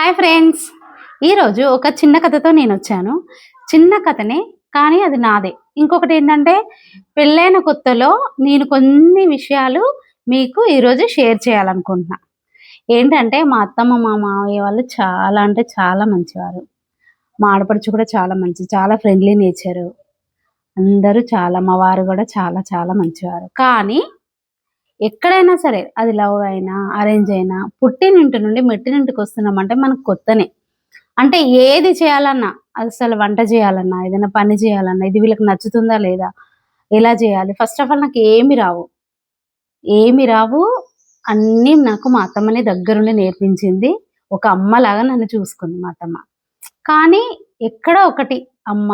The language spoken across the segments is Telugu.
Hi friends. ఈరోజు ఒక చిన్న కథతో నేను వచ్చాను. చిన్న కథనే కానీ అది నాదే. ఇంకొకటి ఏంటంటే పెళ్ళైన కొత్తలో నేను కొన్ని విషయాలు మీకు ఈరోజు షేర్ చేయాలనుకుంటున్నా. ఏంటంటే మా అత్తమ్మ, మా మావయ్య వాళ్ళు చాలా అంటే చాలా మంచివారు. మా ఆడపడుచు కూడా చాలా చాలా ఫ్రెండ్లీ నేచరు. అందరూ మా వారు కూడా చాలా చాలా మంచివారు. కానీ ఎక్కడైనా సరే అది లవ్ అయినా, అరేంజ్ అయినా పుట్టినింటి నుండి మెట్టినింటికి వస్తున్నామంటే మనకు కొత్తనే. అంటే ఏది చేయాలన్నా, అసలు వంట చేయాలన్నా, ఏదైనా పని చేయాలన్నా, ఇది వీళ్ళకి నచ్చుతుందా లేదా? ఎలా చేయాలి? ఫస్ట్ ఆఫ్ ఆల్ నాకేమి రావు. ఏమి రావు. అన్నీ నాకు మా అత్తమ్మనే దగ్గరుండి నేర్పించింది. ఒక అమ్మలాగా నన్ను చూసుకుంది మా అత్తమ్మ. కానీ ఎక్కడో ఒకటి అమ్మ,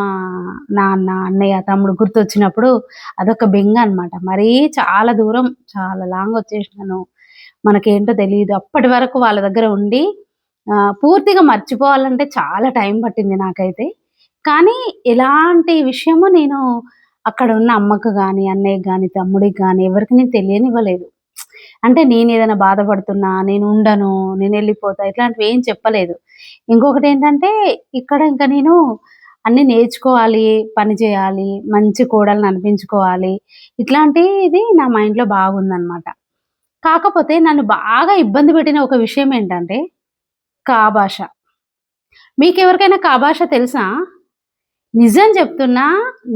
నాన్న, అన్నయ్య, తమ్ముడు గుర్తొచ్చినప్పుడు అదొక బెంగ అనమాట. మరీ చాలా దూరం, చాలా లాంగ్ వచ్చేసినాను. మనకేంటో తెలీదు. అప్పటి వరకు వాళ్ళ దగ్గర ఉండి పూర్తిగా మర్చిపోవాలంటే చాలా టైం పట్టింది నాకైతే. కానీ ఎలాంటి విషయము నేను అక్కడ ఉన్న అమ్మకు గాని, అన్నయ్యకి గాని, తమ్ముడికి గాని ఎవరికీ నేను తెలియనివ్వలేదు. అంటే నేనేదైనా బాధపడుతున్నా, నేనుండను, నేనెళ్ళిపోతా ఇట్లాంటివి ఏం చెప్పలేదు. ఇంకొకటేంటంటే ఇక్కడ ఇంక నేను అన్నీ నేర్చుకోవాలి, పని చేయాలి, మంచి కోడలిని అనిపించుకోవాలి. ఇట్లాంటిది నా మైండ్‌లో బాగుందనమాట. కాకపోతే నన్ను బాగా ఇబ్బంది పెట్టిన ఒక విషయం ఏంటంటే కా భాష. మీకెవరికైనా కా భాష తెలుసా? నిజం చెప్తున్నా,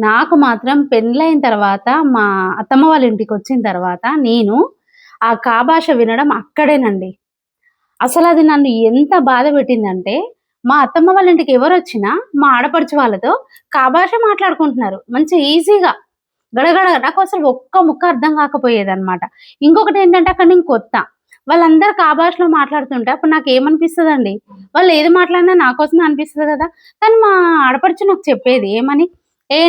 నాకు మాత్రం పెండ్లయిన తర్వాత మా అత్తమ్మ వాళ్ళ ఇంటికొచ్చిన తర్వాత నేను ఆ కా భాష వినడం అక్కడేనండి. అసలది నన్ను ఎంత బాధ పెట్టిందంటే, మా అత్తమ్మ వాళ్ళ ఇంటికి ఎవరొచ్చినా మా ఆడపడుచు వాళ్ళతో కా భాష మాట్లాడుకుంటున్నారు. మంచి ఈజీగా గడగడ నాకసలు ఒక్క ముక్క అర్థం కాకపోయేదనమాట. ఇంకొకటేంటంటే అక్కడ నేను కొత్త. వాళ్ళందరూ కా భాషలో మాట్లాడుతుంటే అప్పుడు నాకేమనిపిస్తదండి, వాళ్ళు ఏది మాట్లాడినా నా కోసమే అనిపిస్తది గదా! కానీ మా ఆడపడుచు నాకు చెప్పేది ఏమని,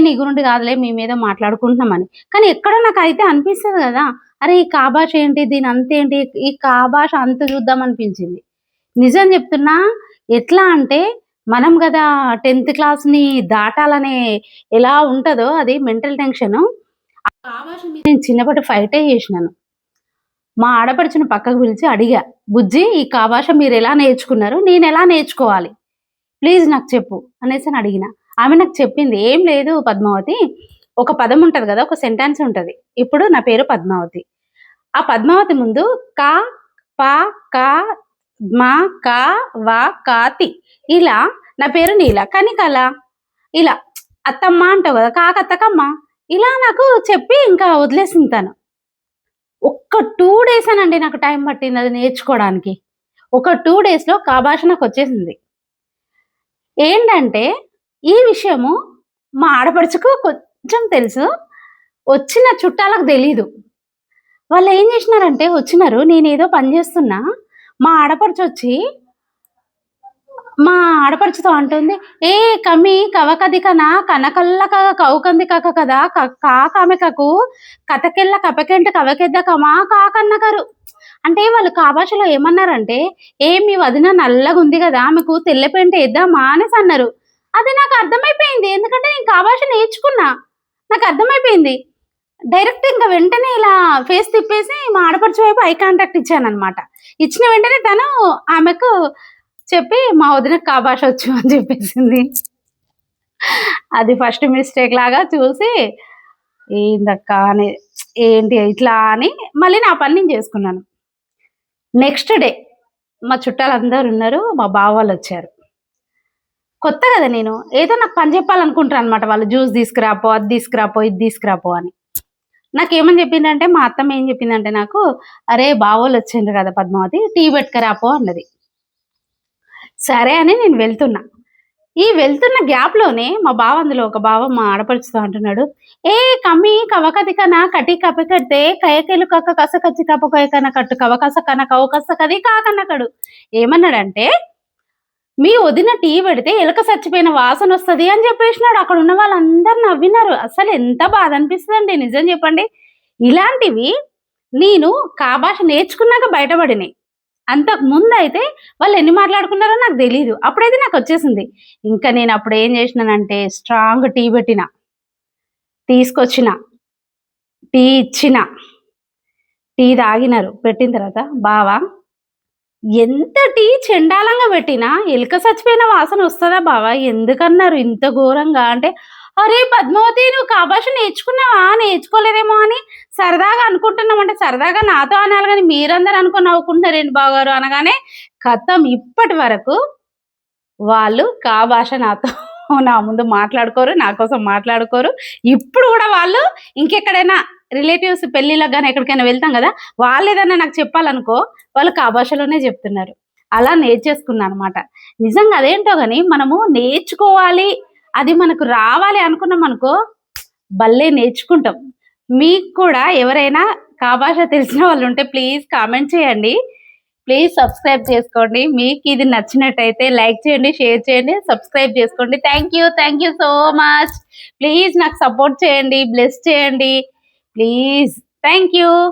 నీ గురించి కాదులే మేమేదో మాట్లాడుకుంటున్నామని. కానీ ఎక్కడో నాకైతే అనిపిస్తది గదా! అరే! ఈ కా భాష ఏంటి? దీని అంతేంటి? ఈ కా భాష అంతు చూద్దాం అనిపించింది. నిజం చెప్తున్నా, ఎట్లా అంటే మనం గదా 10థ్ క్లాస్‌ని దాటాలనే ఎలా ఉంటదో అది మెంటల్ టెన్షను. ఆ కా భాష మీద నేను చిన్నప్పటి ఫైటే చేసినాను. మా ఆడపడుచుని పక్కకు పిలిచి అడిగా, "బుజ్జి ఈ కా భాష మీరెలా నేర్చుకున్నారు? నేనెలా నేర్చుకోవాలి? ప్లీజ్ నాకు చెప్పు" అనేసని అడిగిన. ఆమె నాకు చెప్పింది, "ఏం లేదు పద్మావతి, ఒక పదం ఉంటది గదా! ఒక సెంటెన్స్ ఉంటది. ఇప్పుడు నా పేరు పద్మావతి. ఆ పద్మావతి ముందు క, ప, క, మ, క, వ, క, తి. ఇలా నా పేరు నీల. కానీ కల ఇలా అత్తమ్మ అంటావు గదా! కాకత్తకమ్మ. ఇలా నాకు చెప్పి ఇంకా వదిలేసింది తను. ఒక్క 2 డేసేనండి నాకు టైం పట్టింది అది నేర్చుకోవడానికి. ఒక 2 డేస్‌లో కా భాష నాకొచ్చేసింది. ఏంటంటే ఈ విషయము మా ఆడపడుచుకు కొంచెం తెలుసు. వచ్చిన చుట్టాలకు తెలీదు. వాళ్ళేం జేసినారంటే వచ్చినారు. నేనేదో పని జేస్తున్నా. మా ఆడపడుచొచ్చి మా ఆడపడుచుతో అంటుంది, "ఏ కమ్మి కవకదికన కనకల్లక కౌకందికక కదా కాకమెకకు కతకెల్ల కపకెంట కవకెద్ద కమా కాకన్నకరు." అంటే వాళ్ళు కా భాషలో ఏమన్నారంటే, మీ వదిన నల్లగుంది గదా! ఆమెకు తెల్ల పెంట ఏద్దామా అనేసన్నారు. అది నాకు అర్థమైపోయింది. ఎందుకంటే నేను కా భాష నేర్చుకున్నా. నాకర్థమైపోయింది. డైరెక్ట్ ఇంక వెంటనే ఇలా ఫేస్ తిప్పేసి మా ఆడపడుచు వైపు ఐ కాంటాక్ట్ ఇచ్చాననమాట. ఇచ్చిన వెంటనే తను ఆమెకు చెప్పి, "మా వదినకి కా భాష వచ్చు" అని చెప్పేసింది. అది ఫస్ట్ మిస్టేక్ లాగా చూసి, ఏందక్కా అని ఏంటి ఇట్లా అని మళ్ళీ నా పని నేను చేసుకున్నాను. నెక్స్ట్ డే మా చుట్టాలందరున్నారు. మా బావ వాళ్ళొచ్చారు. కొత్త గదా నేను. ఏదో నాకు పని జెప్పాలనుకుంటారనమాట వాళ్ళు. జ్యూస్ తీసుకురాపో, అది తీసుకురాపో, ఇది తీసుకురాపో అని. నాకేమని జెప్పిందంటే, మా అత్తమ్మ ఏం జెప్పిందంటే నాకు, "అరే! బావోళ్ళొచ్చిండ్రు గదా పద్మావతి, టీ పట్టుకరాపో" అన్నది. సరే అని నేను వెళ్తున్నా. ఈ వెళ్తున్న గ్యాప్‌లోనే మా బావ అందులో ఒక బావ మా ఆడపడుచుతో అంటున్నాడు, కమ్మి కవకతికన కటి కపికడితే కయకెలు కక్క కస కచ్చి కపకొయకన కట్టు కవకస కన కౌకస కది కాకన్నకడు. ఏమన్నాడంటే, "మీ వదిన టీ పెడితే ఎలక సచ్చిపోయిన వాసనొస్తది" అని చెప్పేసినాడు. అక్కడున్న వాళ్ళందరూ నవ్వినారు. అసలెంత బాధ అనిపిస్తదండి నిజం చెప్పండి. ఇలాంటివి నేను కా భాష నేర్చుకున్నాక బయటపడినాయి. అంతకు ముందయితే వాళ్ళెన్ని మాట్లాడుకున్నారో నాకు తెలీదు. అప్పుడైతే నాకొచ్చేసింది. ఇంకా నేనప్పుడేం జేసినానంటే స్ట్రాంగ్ టీ పెట్టిన, తీసుకొచ్చిన, టీ ఇచ్చిన, టీ తాగినారు. పెట్టిన తర్వాత, "బావ ఎంతటి చెండాలంగా పెట్టినా ఎలుక చచ్చిపోయిన వాసన వస్తదా బావ? ఎందుకన్నారు ఇంత ఘోరంగా? అంటే, "అరే! పద్మావతి నువ్వు భాష నేర్చుకున్నావా? నేర్చుకోలేదేమో" అని సరదాగా అనుకుంటున్నాం. అంటే సరదాగా నాతో అనాలి గాని మీరందరూ అనుకోని నవ్వుకుంటున్నారేంటి బావగారు అనగానే ఖతం ఇప్పటి వరకు వాళ్ళు భాష నాతో నా ముందు మాట్లాడుకోరు. నా కోసం మాట్లాడుకోరు. ఇప్పుడు గూడా వాళ్ళు ఇంకెక్కడైనా రిలేటివ్స్ పెళ్ళిళ్ళకి గాని ఎక్కడికైనా వెళ్తాం గదా! వాళ్ళేదన్నా నాకు చెప్పాలనుకో, వాళ్ళు భాషలోనే జెప్తున్నారు. అలా నేర్చేసుకున్నా అనమాట. నిజంగా అదేంటో గాని మనము నేర్చుకోవాలి, అది మనకు రావాలి అనుకున్నామనుకో, భలే నేర్చుకుంటాం. మీకు కూడా ఎవరైనా భాష తెలిసిన వాళ్ళుంటే ప్లీజ్ కామెంట్ చేయండి. ప్లీజ్ సబ్స్క్రైబ్ చేసుకోండి. మీకిది నచ్చినట్టయితే లైక్ చేయండి, షేర్ చేయండి, సబ్స్క్రైబ్ చేసుకోండి. Thank you so much. Please నాకు సపోర్ట్ చేయండి, బ్లెస్ చేయండి. ప్లీజ్. Thank you.